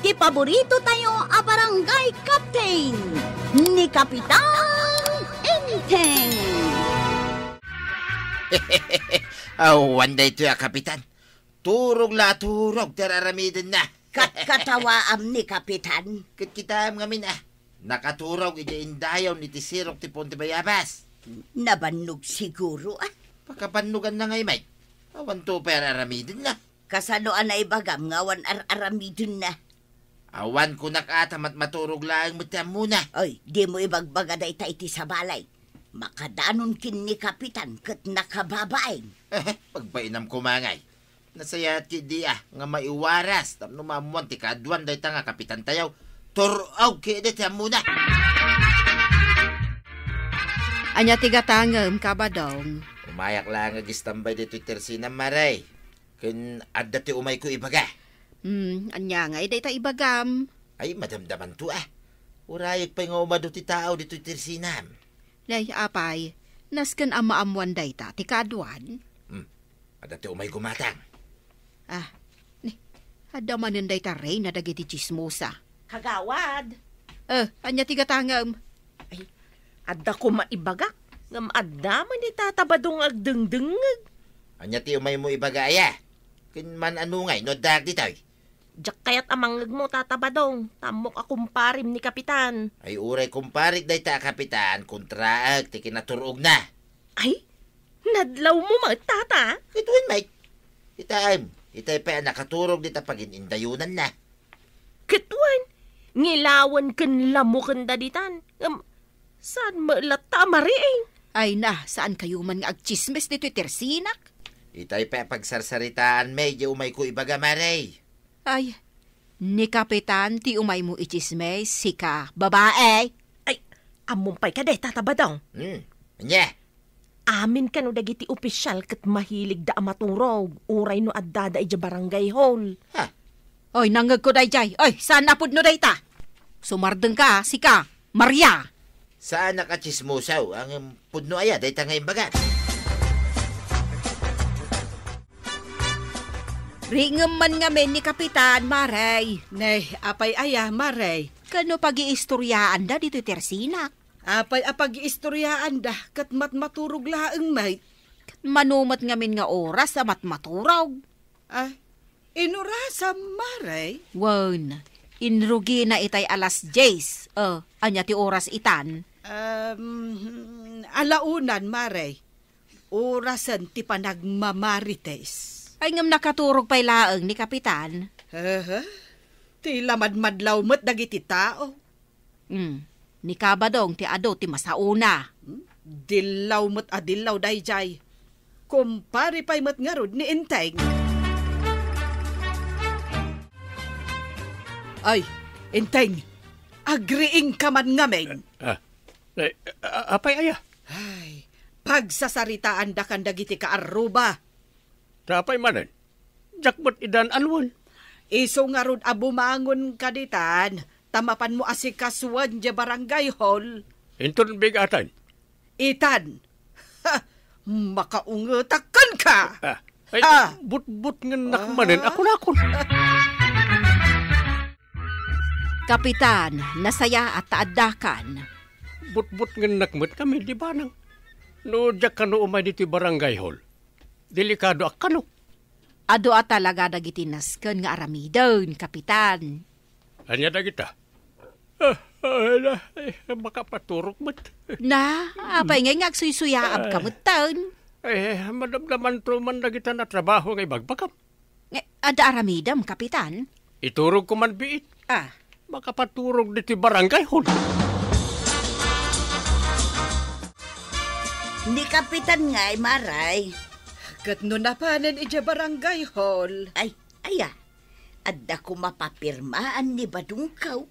ti paborito tayo a barangay captain ni Kapitan Enteng. Wanday ito ya, Kapitan. Turog teraramidin na. Katawaam ni Kapitan. Kita ngamin nakaturog indayaw ni tisirok ti Ponte Bayabas. Nabannog siguro Pakapanugan na ngay, Mike. Awan to peraramidin na. Kasanoan na ibagam ngawan aramidin na. Awan ko nakatamat maturog lang mutam muna. Oy, di mo ibagbaga da iti sa balay. Makadanon kin ni Kapitan kat nakababaeng. Pagpainam kumangay. Nasaya ti di nga maiwaras. Tapno mamuan ti kaduan day nga Kapitan tayaw. Turaw kiedit yan muna. Anya tigatangem kabadong. Umayak lang agistambay dito tersinam maray. Kun adda ti umay ko ibaga. Anya nga day ta ibagam. Ay madamdaman to Urayag pa nga umado ti tao dito tersinam. Lay apay, nasken ama-amuan day ta ti kaduan. Adda ti umay gumatang. Adda manen day ta rey na dagiti chismosa. Kagawad. Anya tigatangem. Ay, adda ko maibagak. Ngam adda man itatabadong agdengdengeg. Anya ti umay mo ibaga Kun man anungay no dag ditoy. Diyak kaya't amangeg mo tatabadong. Tamok akumparim ni Kapitan. Ay uray kumparik day ta, Kapitan. Kontraag ti kinaturog na. Ay, nadlaw mo tata. Kituin, Mike. Itay pa nakaturog dita pag-indayunan na. Kituan, ngilawan ken lamuken daditan. Saan malata mariing? Ay na, saan kayo man nga agchismes dito tersinak? Itay pa pagsarsaritaan, medyo umay ko ibaga maray. Ay, ni Kapitan ti umay mo ichismes, sika, babae. Ay, amumpay ka day tatabadong. Anya? Amin ka no dagiti opisyal kat mahilig da amaturog. Uray no adda da ija barangay hall. Oy, nanggag ko day jay. Oy, saan napod no day ta? Sumardeng ka, sika, Maria. Saan nakachismosaw ang pudno aya day ta nga imbaga? Ringem man nga men ni Kapitan, Maray. Nay, apay aya, Maray. Kano pag-iistoryaan da dito tersinak? Apay apag-iistoryaan da, kat matmaturog laang may. Manumat nga men nga oras sa matmaturog. Inurasa, Maray. Wan, inrugi na itay alas 10. Anya ti oras itan? Alaunan, Maray. Orasan ti panagmamarites. Ay ngam nakaturog pa'y laeng ni Kapitan. Ti lamad-madlaw mo't dagiti tao. Ni kabadong ti ado ti masauna. Dilaw mo't adilaw dayjay. Kumpari pa'y mo't ngarod ni Enteng. Ay, Enteng, agriing ka man ngamen. Apay aya? Ay, pagsasaritaan da kan dagiti ka aruba. Tapay manan, jakbot idan alwan. Iso nga rod abumangon kaditan, tamapan mo asikaswan ja barangay hall. Inton bigatan. Itan, makaungutakan ka. Ay, but nga nakmanin, ako. Kapitan, nasaya at taadakan. But nga nakmat kami, di ba nang? No, jak ka no umay dito barangay hall. Delikado akano. Ado at talaga dagiti nasken nga aramidon, Kapitan. Anya dagita? Makapaturok mo't. Na, apay ngay ngagsuy-suyaab kamutan. Madamdaman to man dagita na trabaho ngay bagbakam. Ada aramidam, Kapitan. Iturog ko man biit. Makapaturog dito barangay hall. Ni Kapitan nga Maray. Kat no napanan ija barangay hall. Ay, adda ko mapapirmaan ni Badungkaw.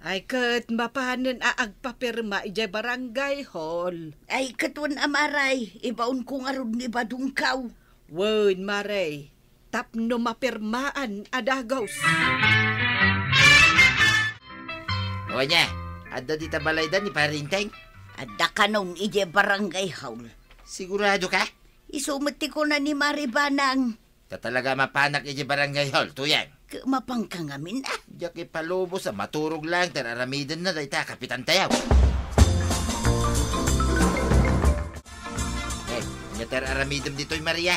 Ay, kat mapanan aagpapirma ija barangay hall. Ay, katwan Maray, ibaon ko nga ron ni Badungkaw. Wen, Maray, tapno mapirmaan adagaws. O niya, adda dita balaydan ni Parinteng? Adda ka nung ije barangay hall. Sigurado ka? Isumati ko na ni Maribanang. Talaga mapanak ije barangay hall, tuyang. Mapangkangamin ah. Diyak ipalubos sa maturog lang, tararamidan na dayta, Kapitan Tayaw. Nga tararamidan dito'y Maria.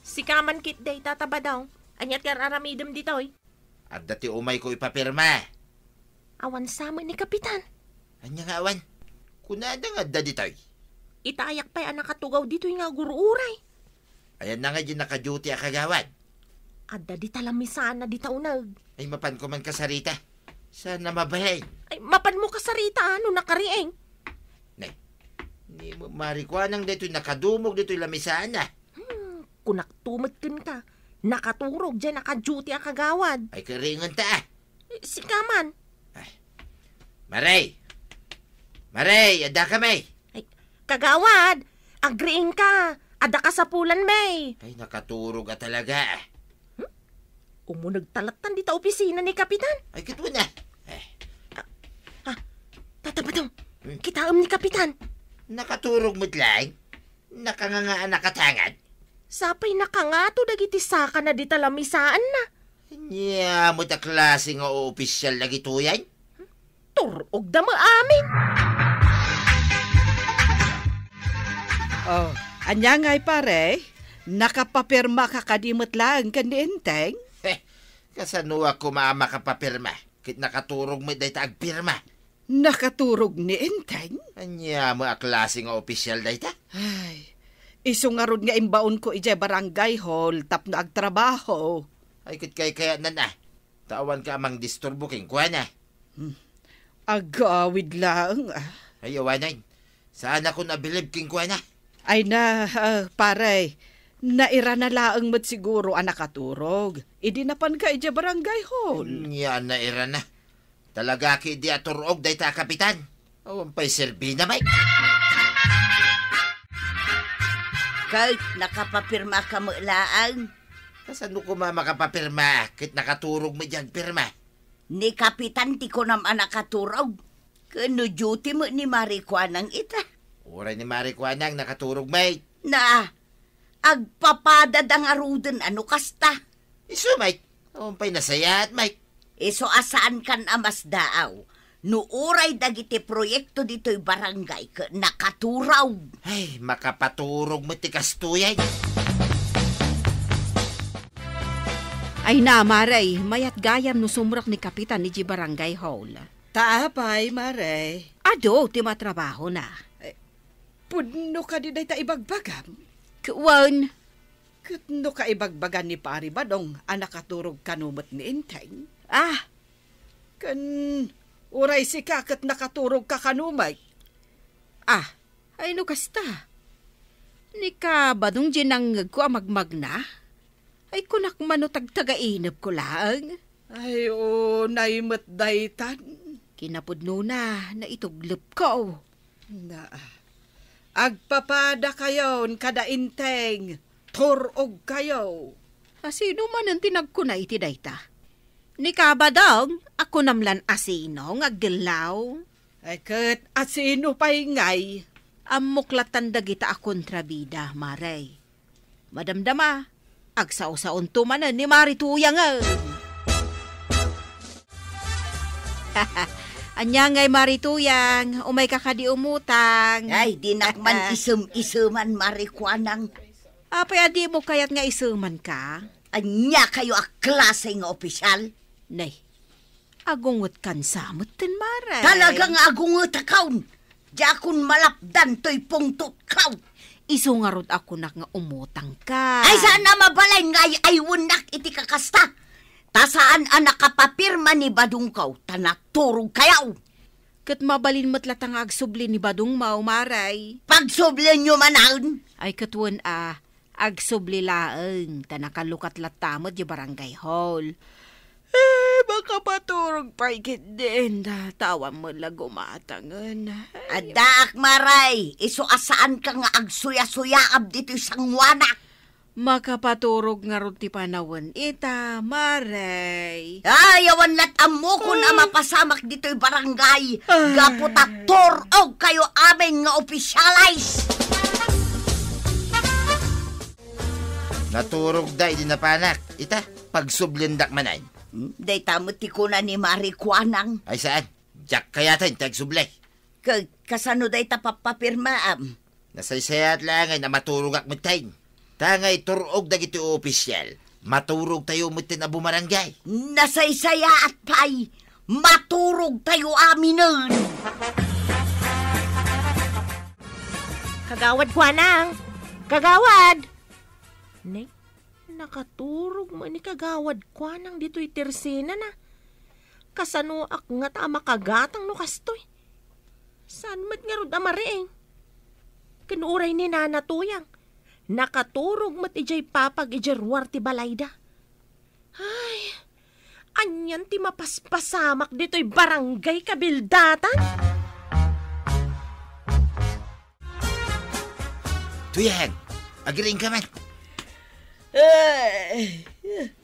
Si kaman kit day tataba daw. Anyat kar aramidem ditoy. At dati umay ko ipapirma. Awan sama ni Kapitan. Anya nga awan, kunada nga da dito'y. Itayak pa'y anak katugaw dito'y nga guruuray. Ayan na nga dyan naka-duty akagawad. Adda di talamisan na di taunag. Ay mapan ko man kasarita. Sana mabalay. Ay, mapan mo kasarita ano nakarieng. Ni mo marikwanang dito'y nakadumog dito'y lamisaan na. Kunak tumatkin ka. Nakaturog dyan naka-duty ang kagawad. Ay karingan ta. Si kaman. Maray, ada ka may. Ay, kagawad, agreeing ka. Ada ka sa pulan may. Ay nakaturog ka talaga. Umunag talatan di ta opisina ni Kapitan. Ay kito na. Tatabadong, kitaam ni Kapitan. Nakaturog mo't lang. Nakangangaan nakatangad. Sapay nakangato dagiti saka na di talamisaan na. Nya mo't a klase nga opisyal na gito yan. Turog da mo amin. Oh, anya nga'y pare, nakapapirma ka kadimot lang kandienteng. Kasano ako makapapirma? Kit nakaturog mo dahi ta agpirma. Nakaturog ni Enteng? Anya mo a klase nga opisyal dahi ta? Ay, isungarod nga imbaon ko ije barangay hall tap na agtrabaho. Ay kit kaya na na. Tawan ka amang disturbo king kuha na. Agawid lang ah. Ay awanan. Saan ako nabilib king kuha na? Ay na, pare, naira na laang mat siguro ang nakaturog. Idinapan ka ije barangay hall. Nya na ira na. Talaga ki di aturog dahi ta Kapitan. Awan pa'y serbi na may. Kahit nakapapirma ka mo laang, Kasano ko makapapirma? Kit nakaturog mo dyan pirma. ni Kapitan ti ko naman nakaturog. Kano duty mo ni Marikwanang ita. Oray ni Marikwanang nakaturog may. Na, agpapadad ang aruden ano kasta. Iso may. Awan pa'y nasayat may. Iso asaan kan amas daaw. Nuuray dagiti proyekto dito'y barangay ka nakaturaw. Ay, makapaturog mo ti kastuyay. Ay na, Maray, mayat gayam no sumrak ni Kapitan ni Barangay Hall. Taapay, mare. Ado, ti matrabaho na. Pudno ka di day ta ibagbagam. Kuwan, Kutno ka ibagbagan ni pari badong anak katurog kanumot ni Enteng. Kan uray si kakat nakaturog ka kanumay. ay no kasta. Ni ka badong ginangag ko amagmag na? Ay kunak mano tagtagainap ko lang. Ay naimot daytan. Kinapudno na ituglop ko. Na, agpapada kayon kada Enteng. Turog kayo. Asino man ang tinagkunay ti dayta? Ni kabadong, ako namlan asino ngaglaw. Ay kat asino pa'y ngay. Amuklatan dagita a kontrabida, Maray. Madamdama, agsaw-saon tumanan ni Marituyang. Anya ngay Marituyang, umay ka kadi umutang. Ay, dinakman isum-isuman Marikwanang. Apay adi mo kayat nga isuman ka? Anya kayo a klase nga opisyal. Nay, agungot kan samot ten Maray. Talagang agungot akaun. Jakun malapdan to'y pungtot kaw. Isungarod ako nak nga umutang ka. Ay sana mabalay ngay ay wunak iti kakasta. Tasaan ang nakapapirma ni Badung kaw, tanaturog kayaw. Kat mabalin mo't latang agsubli ni Badung Mau, Maray. Pagsublan nyo manaon. Ay katwan agsubli laeng, tanakalukat latamot yung barangay hall. Baka paturog paikit din, tawa mo lang gumatangan. Adaak maray, iso asaan ka nga agsuya-suyaab dito isang wanak. Makapaturog nga ron ti panawon, ita, Maray. Ayawan lat amo ko na mapasamak dito'y barangay. Gaputaktor o kayo amin nga opisyalize. Naturog da, hindi napanak. Ita, Pagsublindak manay. Day tamot ti kuna ni Marikwanang. Ay saan? Jack kaya tayo tagsublay. Kasano day tapapapirmaam. Nasaysayat lang ay na maturog ak matayin. Tangay turog dagiti opisyal. Maturog tayo mutin na bumarangay. Nasaysaya at pay. Maturog tayo aminin. Kagawad Kwanang! Kagawad! Nay, nakaturog mo ni Kagawad Kwanang dito'y tersena na. Kasano ak nga ta makagatang no kastoy. Saan mat nga rod amariing? Kanuray ni Nana Tuyang. Nakaturog mat ijay papag ijay ruwar ti balayda. Ay, anyan ti mapaspasamak dito'y barangay kabildatan. Tuyang, agiring ka man.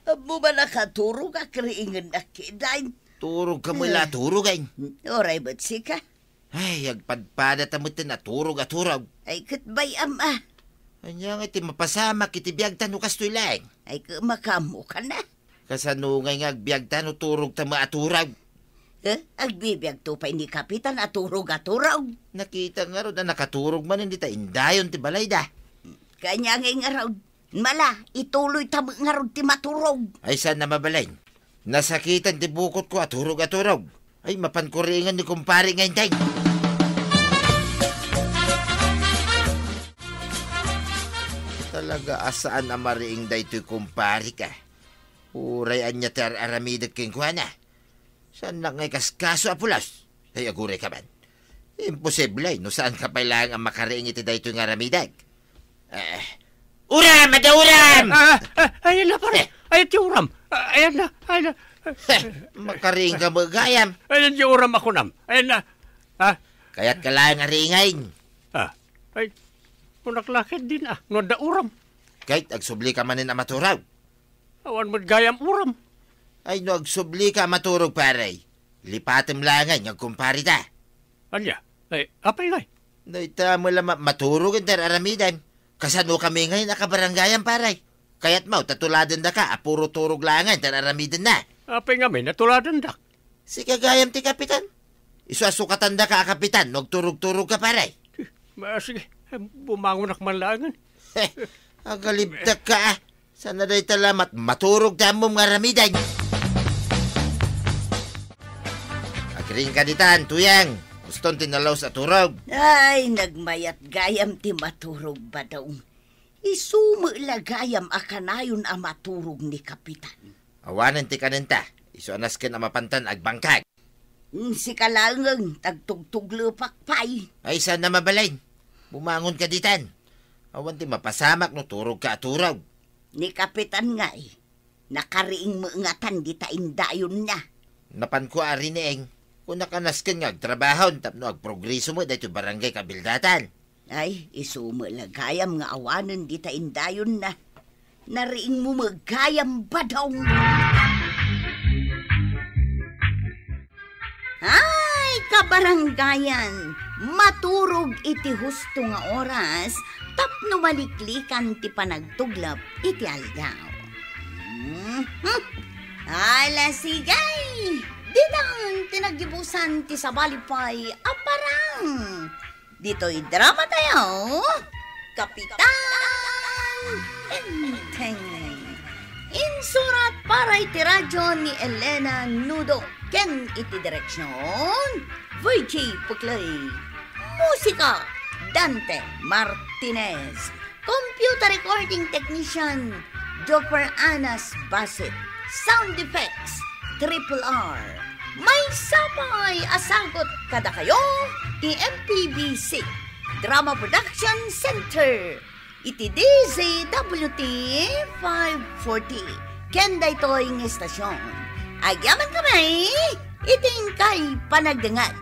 Amo ba nakaturog ak riingan na kidain? Turog ka mula, turog ay. Oray ba't sika? Ay, agpadpada tamutin na turog at turog. Ay katbay ama. Anya nga iti mapasamak iti biyagtan no kastoy lang. Ay kumakamu ka na. Kasanungay nga agbyagtan no turog ta maaturag. Agbibiyag tupay ni Kapitan aturog-aturog. Nakita nga ro na nakaturog man hindi ta indayon ti balayda. Kanya nga raw. Mala, ituloy tamo nga raw ti maturog. Ay saan na mabalain? Nasakitan ti bukot ko aturog-aturog. Ay mapankuringan ni kumpare nga intay. Talaga asaan na mariing day to'y kumpare ka? Uray anya ti aramidat king kuhana. Saan na ngay kaskaso apulas? Ay aguray ka man. Imposible no saan ka pa lang ang makariing iti day to'y aramidag. Uram! Ada uram! Ayan na pare. Ayan ti uram. Ayan na. Makariing ka magayam. Ayan ti uram ako nam. Ayan na. Kaya't ka lang aringay. Ay, unaklakit din no da uram. Kahit agsubli ka manin amaturaw. Awan mo't gayam uram. Ay no agsubli ka maturog paray. Lipatim langan yung kumpari ta. Anya? Ay, apay ngay. Naita mo lang maturog ang aramidan. Kasano kami ngayon nakabaranggayan paray. Kaya't mau tatuladan da ka, apuro turog langan, tararamidan na. Apay nga may natuladan dak. Si kagayam ti kapitan. Isuasukatan da ka, kapitan, nagturog-turog ka paray. Sige, bumangon ak manlangan. Agalibdak ka Sana day talamat maturog ta mo nga ramidan. Agring kaditan, tuyang. Guston tinalaw sa turog. Ay, nagmayat gayam ti maturog ba daw? Isumo gayam akanayon a maturog ni Kapitan. Awanan ti kanenta. Isu anas ken amapantan agbangkag. Si kalangang tagtugtuglo pakpay. Ay, sana mabalain. Bumangon ka ditan. Awan ti mapasamak no turog ka aturog. Ni Kapitan nga nakariing maingatan di taindayon niya. Napan ko ari ni Eng. Kung nakanasken nga agtrabaho, tapno agprogreso mo dahito barangay kabildatan. Ay, isumo lagayam nga awanan di taindayon na. Nariing mo magayam ba daw? Ay, kabaranggayan, maturog iti husto nga oras, tapno maliklikan ti panagtuglap iti aldaw. Ala sigay, ditang tinagibusan ti sabalipay aparang. Dito'y drama tayo, Kapitan Enteng. Insurat para iti radyo ni Elena Nudo. Ken iti direksyon, Vicky Puklay. Musika, Dante Martinez. Computer recording technician, Joper Anas Basit. Sound effects, Triple R. May sapay asagot kada kayo, ti MPBC. Drama Production Center. Iti DZWT 540. Kenday toy ng estasyon. Agyaman kami, iting kay panagdangan.